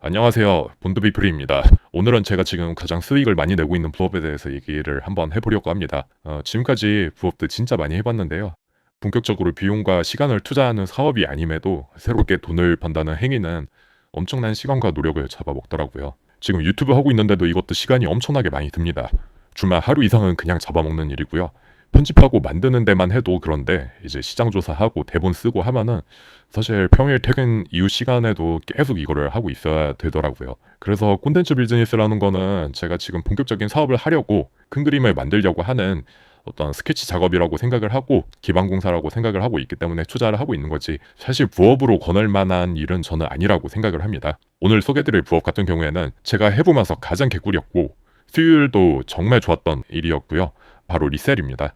안녕하세요. 본드비플입니다. 오늘은 제가 지금 가장 수익을 많이 내고 있는 부업에 대해서 얘기를 한번 해보려고 합니다. 지금까지 부업도 진짜 많이 해봤는데요. 본격적으로 비용과 시간을 투자하는 사업이 아님에도 새롭게 돈을 번다는 행위는 엄청난 시간과 노력을 잡아먹더라고요. 지금 유튜브 하고 있는데도 이것도 시간이 엄청나게 많이 듭니다. 주말 하루 이상은 그냥 잡아먹는 일이고요. 편집하고 만드는 데만 해도 그런데 이제 시장 조사하고 대본 쓰고 하면은 사실 평일 퇴근 이후 시간에도 계속 이거를 하고 있어야 되더라고요. 그래서 콘텐츠 비즈니스라는 거는 제가 지금 본격적인 사업을 하려고 큰 그림을 만들려고 하는 어떤 스케치 작업이라고 생각을 하고 기반공사라고 생각을 하고 있기 때문에 투자를 하고 있는 거지, 사실 부업으로 권할 만한 일은 저는 아니라고 생각을 합니다. 오늘 소개드릴 부업 같은 경우에는 제가 해보면서 가장 개꿀이었고 수율도 정말 좋았던 일이었고요. 바로 리셀입니다.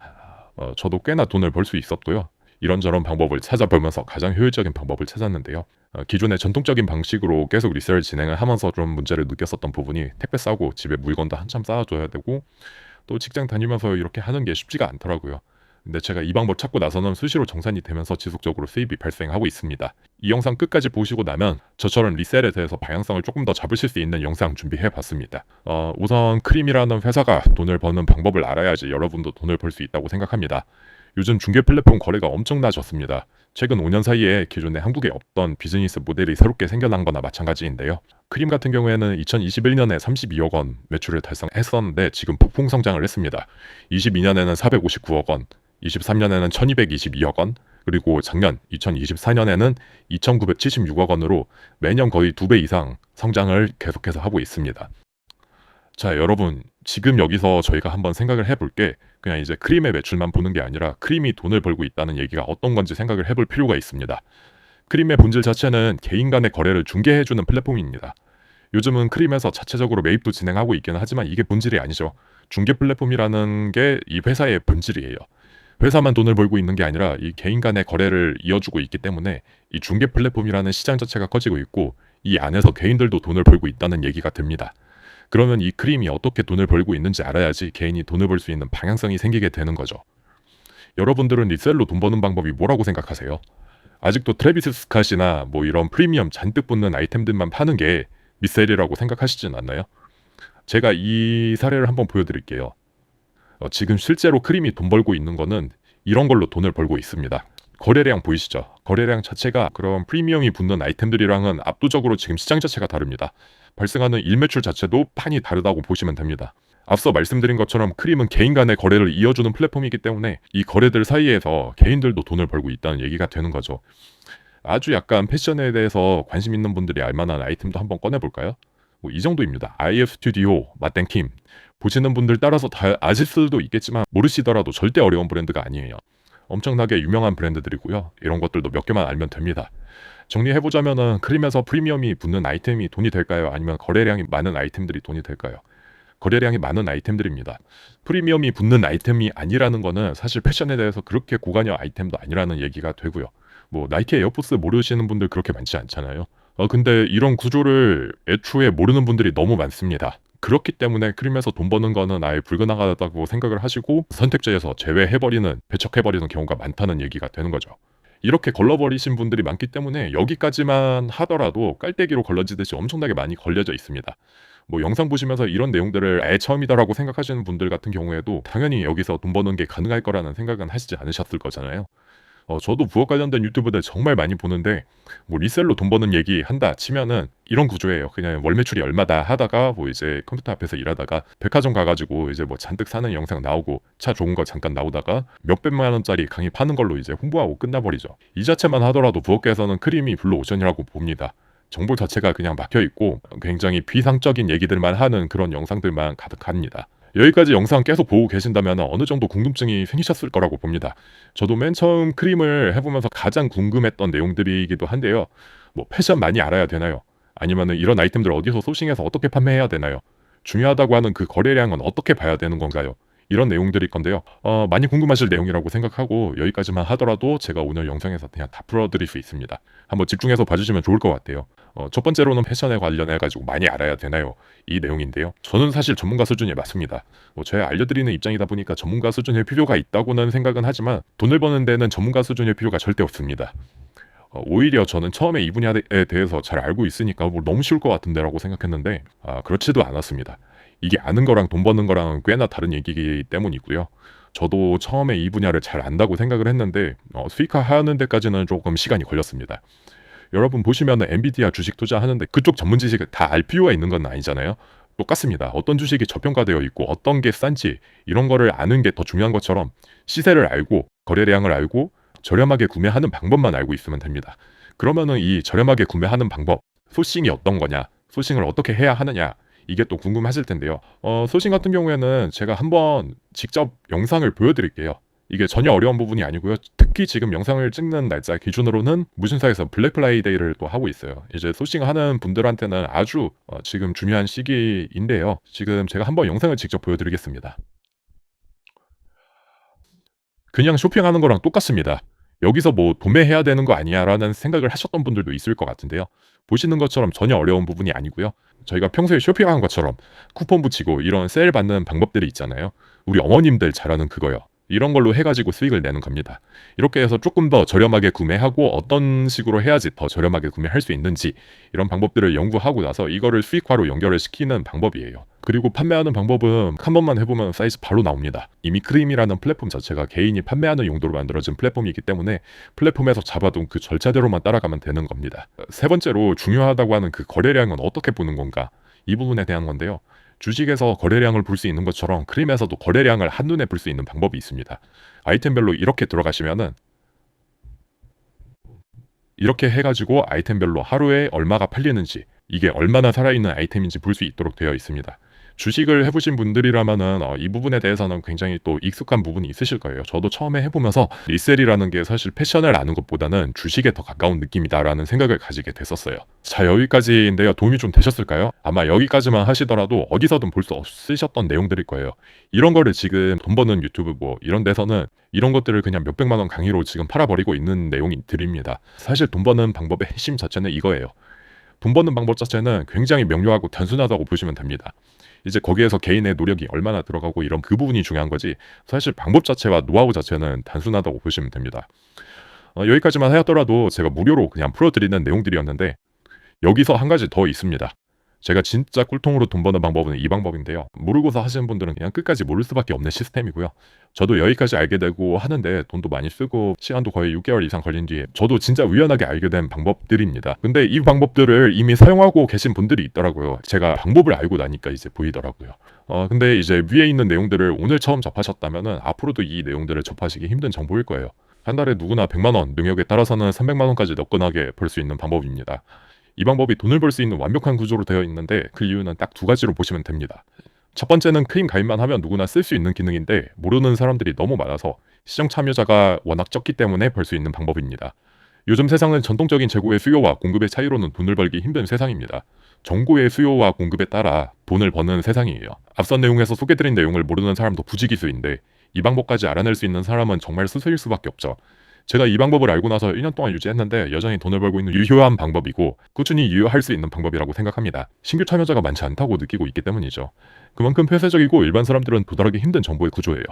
저도 꽤나 돈을 벌 수 있었고요. 이런저런 방법을 찾아보면서 가장 효율적인 방법을 찾았는데요. 기존의 전통적인 방식으로 계속 리셀을 진행을 하면서 좀 문제를 느꼈었던 부분이, 택배 싸고 집에 물건도 한참 쌓아줘야 되고 또 직장 다니면서 이렇게 하는 게 쉽지가 않더라고요. 근데 제가 이 방법 찾고 나서는 수시로 정산이 되면서 지속적으로 수입이 발생하고 있습니다. 이 영상 끝까지 보시고 나면 저처럼 리셀에 대해서 방향성을 조금 더 잡으실 수 있는 영상 준비해 봤습니다. 우선 크림이라는 회사가 돈을 버는 방법을 알아야지 여러분도 돈을 벌 수 있다고 생각합니다. 요즘 중개 플랫폼 거래가 엄청나졌습니다. 최근 5년 사이에 기존에 한국에 없던 비즈니스 모델이 새롭게 생겨난 거나 마찬가지인데요. 크림 같은 경우에는 2021년에 32억 원 매출을 달성했었는데 지금 폭풍 성장을 했습니다. 22년에는 459억 원, 23년에는 1222억 원, 그리고 작년 2024년에는 2976억 원으로 매년 거의 2배 이상 성장을 계속해서 하고 있습니다. 자, 여러분, 지금 여기서 저희가 한번 생각을 해볼게, 그냥 이제 크림의 매출만 보는 게 아니라 크림이 돈을 벌고 있다는 얘기가 어떤 건지 생각을 해볼 필요가 있습니다. 크림의 본질 자체는 개인 간의 거래를 중개해주는 플랫폼입니다. 요즘은 크림에서 자체적으로 매입도 진행하고 있기는 하지만 이게 본질이 아니죠. 중개 플랫폼이라는 게 이 회사의 본질이에요. 회사만 돈을 벌고 있는 게 아니라 이 개인 간의 거래를 이어주고 있기 때문에 이 중개 플랫폼이라는 시장 자체가 커지고 있고 이 안에서 개인들도 돈을 벌고 있다는 얘기가 됩니다. 그러면 이 크림이 어떻게 돈을 벌고 있는지 알아야지 개인이 돈을 벌 수 있는 방향성이 생기게 되는 거죠. 여러분들은 리셀로 돈 버는 방법이 뭐라고 생각하세요? 아직도 트래비스 스캇이나 뭐 이런 프리미엄 잔뜩 붙는 아이템들만 파는 게 리셀이라고 생각하시진 않나요? 제가 이 사례를 한번 보여드릴게요. 지금 실제로 크림이 돈 벌고 있는 거는 이런 걸로 돈을 벌고 있습니다. 거래량 보이시죠? 거래량 자체가 그런 프리미엄이 붙는 아이템들이랑은 압도적으로 지금 시장 자체가 다릅니다. 발생하는 일매출 자체도 판이 다르다고 보시면 됩니다. 앞서 말씀드린 것처럼 크림은 개인 간의 거래를 이어주는 플랫폼이기 때문에 이 거래들 사이에서 개인들도 돈을 벌고 있다는 얘기가 되는 거죠. 아주 약간 패션에 대해서 관심 있는 분들이 알만한 아이템도 한번 꺼내볼까요? 뭐 이 정도입니다. IF 스튜디오, 마땡킴. 보시는 분들 따라서 다 아실 수도 있겠지만 모르시더라도 절대 어려운 브랜드가 아니에요. 엄청나게 유명한 브랜드들이고요. 이런 것들도 몇 개만 알면 됩니다. 정리해보자면은 크림에서 프리미엄이 붙는 아이템이 돈이 될까요? 아니면 거래량이 많은 아이템들이 돈이 될까요? 거래량이 많은 아이템들입니다. 프리미엄이 붙는 아이템이 아니라는 거는 사실 패션에 대해서 그렇게 고가녀 아이템도 아니라는 얘기가 되고요. 뭐 나이키 에어포스 모르시는 분들 그렇게 많지 않잖아요. 근데 이런 구조를 애초에 모르는 분들이 너무 많습니다. 그렇기 때문에 크림에서 돈 버는 거는 아예 불가능하다고 생각을 하시고 선택지에서 제외해버리는, 배척해버리는 경우가 많다는 얘기가 되는 거죠. 이렇게 걸러버리신 분들이 많기 때문에 여기까지만 하더라도 깔때기로 걸러지듯이 엄청나게 많이 걸려져 있습니다. 뭐 영상 보시면서 이런 내용들을 아예 처음이다라고 생각하시는 분들 같은 경우에도 당연히 여기서 돈 버는 게 가능할 거라는 생각은 하시지 않으셨을 거잖아요. 저도 부업 관련된 유튜브들 정말 많이 보는데 뭐 리셀로 돈 버는 얘기 한다 치면은 이런 구조예요. 그냥 월 매출이 얼마다 하다가 뭐 이제 컴퓨터 앞에서 일하다가 백화점 가가지고 이제 뭐 잔뜩 사는 영상 나오고 차 좋은 거 잠깐 나오다가 몇백만 원짜리 강의 파는 걸로 이제 홍보하고 끝나버리죠. 이 자체만 하더라도 부업계에서는 크림이 블루오션이라고 봅니다. 정보 자체가 그냥 막혀있고 굉장히 비상적인 얘기들만 하는 그런 영상들만 가득합니다. 여기까지 영상 계속 보고 계신다면 어느 정도 궁금증이 생기셨을 거라고 봅니다. 저도 맨 처음 크림을 해보면서 가장 궁금했던 내용들이기도 한데요. 뭐 패션 많이 알아야 되나요? 아니면 이런 아이템들 어디서 소싱해서 어떻게 판매해야 되나요? 중요하다고 하는 그 거래량은 어떻게 봐야 되는 건가요? 이런 내용들일 건데요. 많이 궁금하실 내용이라고 생각하고 여기까지만 하더라도 제가 오늘 영상에서 그냥 다 풀어드릴 수 있습니다. 한번 집중해서 봐주시면 좋을 것 같아요. 첫 번째로는 패션에 관련해가지고 많이 알아야 되나요? 이 내용인데요. 저는 사실 전문가 수준에 맞습니다. 제가 알려드리는 입장이다 보니까 전문가 수준의 필요가 있다고는 생각은 하지만 돈을 버는 데는 전문가 수준의 필요가 절대 없습니다. 오히려 저는 처음에 이 분야에 대해서 잘 알고 있으니까 뭐 너무 쉬울 것 같은데라고 생각했는데 그렇지도 않았습니다. 이게 아는 거랑 돈 버는 거랑 꽤나 다른 얘기이기 때문이고요. 저도 처음에 이 분야를 잘 안다고 생각을 했는데 수익화하는 데까지는 조금 시간이 걸렸습니다. 여러분 보시면은 엔비디아 주식 투자하는데 그쪽 전문 지식을 다 알 필요가 있는 건 아니잖아요. 똑같습니다. 어떤 주식이 저평가되어 있고 어떤 게 싼지 이런 거를 아는 게 더 중요한 것처럼 시세를 알고 거래량을 알고 저렴하게 구매하는 방법만 알고 있으면 됩니다. 그러면은 이 저렴하게 구매하는 방법, 소싱이 어떤 거냐, 소싱을 어떻게 해야 하느냐 이게 또 궁금하실 텐데요. 소싱 같은 경우에는 제가 한번 직접 영상을 보여드릴게요. 이게 전혀 어려운 부분이 아니고요. 특히 지금 영상을 찍는 날짜 기준으로는 무신사에서 블랙 프라이데이를 또 하고 있어요. 이제 소싱하는 분들한테는 아주 지금 중요한 시기인데요. 지금 제가 한번 영상을 직접 보여드리겠습니다. 그냥 쇼핑하는 거랑 똑같습니다. 여기서 뭐 도매해야 되는 거 아니야라는 생각을 하셨던 분들도 있을 것 같은데요. 보시는 것처럼 전혀 어려운 부분이 아니고요. 저희가 평소에 쇼핑하는 것처럼 쿠폰 붙이고 이런 세일 받는 방법들이 있잖아요. 우리 어머님들 잘하는 그거요. 이런 걸로 해가지고 수익을 내는 겁니다. 이렇게 해서 조금 더 저렴하게 구매하고 어떤 식으로 해야지 더 저렴하게 구매할 수 있는지 이런 방법들을 연구하고 나서 이거를 수익화로 연결을 시키는 방법이에요. 그리고 판매하는 방법은 한 번만 해보면 사이즈 바로 나옵니다. 이미 크림이라는 플랫폼 자체가 개인이 판매하는 용도로 만들어진 플랫폼이기 때문에 플랫폼에서 잡아둔 그 절차대로만 따라가면 되는 겁니다. 세 번째로 중요하다고 하는 그 거래량은 어떻게 보는 건가? 이 부분에 대한 건데요. 주식에서 거래량을 볼 수 있는 것처럼 크림에서도 거래량을 한눈에 볼 수 있는 방법이 있습니다. 아이템별로 이렇게 들어가시면은 이렇게 해가지고 아이템별로 하루에 얼마가 팔리는지 이게 얼마나 살아있는 아이템인지 볼 수 있도록 되어 있습니다. 주식을 해보신 분들이라면은 이 부분에 대해서는 굉장히 또 익숙한 부분이 있으실 거예요. 저도 처음에 해보면서 리셀이라는 게 사실 패션을 아는 것보다는 주식에 더 가까운 느낌이다라는 생각을 가지게 됐었어요. 자, 여기까지인데요. 도움이 좀 되셨을까요? 아마 여기까지만 하시더라도 어디서든 볼 수 없으셨던 내용들일 거예요. 이런 거를 지금 돈 버는 유튜브 뭐 이런 데서는 이런 것들을 그냥 몇백만 원 강의로 지금 팔아버리고 있는 내용들입니다. 사실 돈 버는 방법의 핵심 자체는 이거예요. 돈 버는 방법 자체는 굉장히 명료하고 단순하다고 보시면 됩니다. 이제 거기에서 개인의 노력이 얼마나 들어가고 이런 그 부분이 중요한 거지 사실 방법 자체와 노하우 자체는 단순하다고 보시면 됩니다. 여기까지만 하였더라도 제가 무료로 그냥 풀어드리는 내용들이었는데 여기서 한 가지 더 있습니다. 제가 진짜 꿀통으로 돈 버는 방법은 이 방법인데요. 모르고서 하시는 분들은 그냥 끝까지 모를 수밖에 없는 시스템이고요. 저도 여기까지 알게 되고 하는데 돈도 많이 쓰고 시간도 거의 6개월 이상 걸린 뒤에 저도 진짜 우연하게 알게 된 방법들입니다. 근데 이 방법들을 이미 사용하고 계신 분들이 있더라고요. 제가 방법을 알고 나니까 이제 보이더라고요. 근데 이제 위에 있는 내용들을 오늘 처음 접하셨다면은 앞으로도 이 내용들을 접하시기 힘든 정보일 거예요. 한 달에 누구나 100만 원, 능력에 따라서는 300만 원까지 너끈하게 벌 수 있는 방법입니다. 이 방법이 돈을 벌 수 있는 완벽한 구조로 되어 있는데 그 이유는 딱 두 가지로 보시면 됩니다. 첫 번째는 크림 가입만 하면 누구나 쓸 수 있는 기능인데 모르는 사람들이 너무 많아서 시장 참여자가 워낙 적기 때문에 벌 수 있는 방법입니다. 요즘 세상은 전통적인 재고의 수요와 공급의 차이로는 돈을 벌기 힘든 세상입니다. 정보의 수요와 공급에 따라 돈을 버는 세상이에요. 앞선 내용에서 소개드린 내용을 모르는 사람도 부지기수인데 이 방법까지 알아낼 수 있는 사람은 정말 수수일 수밖에 없죠. 제가 이 방법을 알고 나서 1년 동안 유지했는데 여전히 돈을 벌고 있는 유효한 방법이고 꾸준히 유효할 수 있는 방법이라고 생각합니다. 신규 참여자가 많지 않다고 느끼고 있기 때문이죠. 그만큼 폐쇄적이고 일반 사람들은 도달하기 힘든 정보의 구조예요.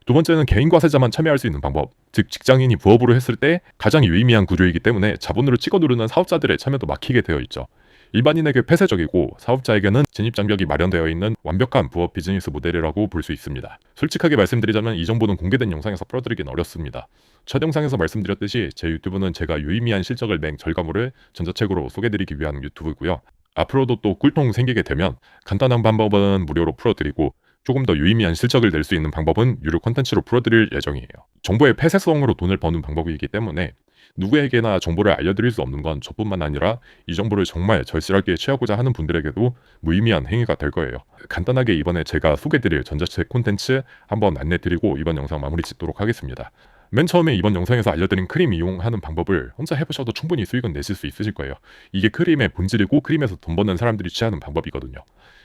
두 번째는 개인 과세자만 참여할 수 있는 방법, 즉 직장인이 부업으로 했을 때 가장 유의미한 구조이기 때문에 자본으로 찍어 누르는 사업자들의 참여도 막히게 되어 있죠. 일반인에게 폐쇄적이고 사업자에게는 진입장벽이 마련되어 있는 완벽한 부업 비즈니스 모델이라고 볼 수 있습니다. 솔직하게 말씀드리자면 이 정보는 공개된 영상에서 풀어드리긴 어렵습니다. 첫 영상에서 말씀드렸듯이 제 유튜브는 제가 유의미한 실적을 낸 결과물을 전자책으로 소개드리기 위한 유튜브고요. 앞으로도 또 꿀통 생기게 되면 간단한 방법은 무료로 풀어드리고 조금 더 유의미한 실적을 낼 수 있는 방법은 유료 콘텐츠로 풀어드릴 예정이에요. 정보의 폐쇄성으로 돈을 버는 방법이기 때문에 누구에게나 정보를 알려드릴 수 없는 건 저뿐만 아니라 이 정보를 정말 절실하게 취하고자 하는 분들에게도 무의미한 행위가 될 거예요. 간단하게 이번에 제가 소개드릴 전자책 콘텐츠 한번 안내드리고 이번 영상 마무리 짓도록 하겠습니다. 맨 처음에 이번 영상에서 알려드린 크림 이용하는 방법을 혼자 해보셔도 충분히 수익은 내실 수 있으실 거예요. 이게 크림의 본질이고 크림에서 돈 버는 사람들이 취하는 방법이거든요.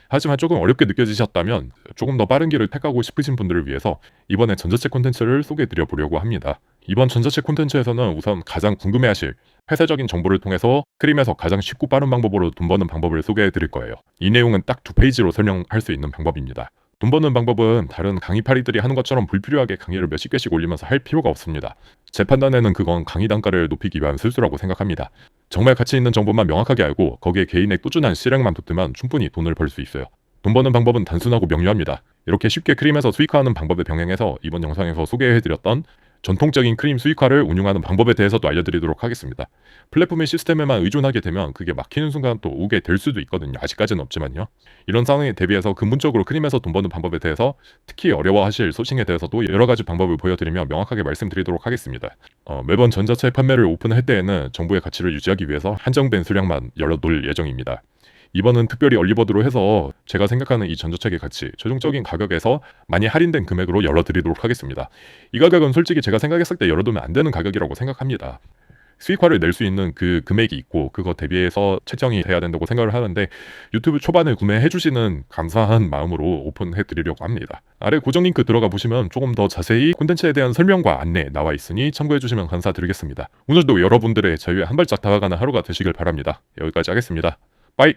하지만 조금 어렵게 느껴지셨다면 조금 더 빠른 길을 택하고 싶으신 분들을 위해서 이번에 전자책 콘텐츠를 소개해드려 보려고 합니다. 이번 전자책 콘텐츠에서는 우선 가장 궁금해하실 폐쇄적인 정보를 통해서 크림에서 가장 쉽고 빠른 방법으로 돈 버는 방법을 소개해드릴 거예요. 이 내용은 딱 2페이지로 설명할 수 있는 방법입니다. 돈 버는 방법은 다른 강의파리들이 하는 것처럼 불필요하게 강의를 몇십 개씩 올리면서 할 필요가 없습니다. 제 판단에는 그건 강의 단가를 높이기 위한 실수라고 생각합니다. 정말 가치 있는 정보만 명확하게 알고 거기에 개인의 꾸준한 실행만 붙으면 충분히 돈을 벌 수 있어요. 돈 버는 방법은 단순하고 명료합니다. 이렇게 쉽게 크림에서 수익화하는 방법을 병행해서 이번 영상에서 소개해드렸던 전통적인 크림 수익화를 운용하는 방법에 대해서도 알려드리도록 하겠습니다. 플랫폼의 시스템에만 의존하게 되면 그게 막히는 순간 또 오게 될 수도 있거든요. 아직까지는 없지만요. 이런 상황에 대비해서 근본적으로 크림에서 돈 버는 방법에 대해서 특히 어려워하실 소싱에 대해서도 여러 가지 방법을 보여드리며 명확하게 말씀드리도록 하겠습니다. 매번 전자책 판매를 오픈할 때에는 정보의 가치를 유지하기 위해서 한정된 수량만 열어놓을 예정입니다. 이번은 특별히 얼리버드로 해서 제가 생각하는 이 전자책의 가치, 최종적인 가격에서 많이 할인된 금액으로 열어드리도록 하겠습니다. 이 가격은 솔직히 제가 생각했을 때 열어두면 안 되는 가격이라고 생각합니다. 수익화를 낼 수 있는 그 금액이 있고 그거 대비해서 책정이 돼야 된다고 생각을 하는데 유튜브 초반에 구매해 주시는 감사한 마음으로 오픈해 드리려고 합니다. 아래 고정 링크 들어가 보시면 조금 더 자세히 콘텐츠에 대한 설명과 안내 나와 있으니 참고해 주시면 감사드리겠습니다. 오늘도 여러분들의 자유에 한 발짝 다가가는 하루가 되시길 바랍니다. 여기까지 하겠습니다. 빠이!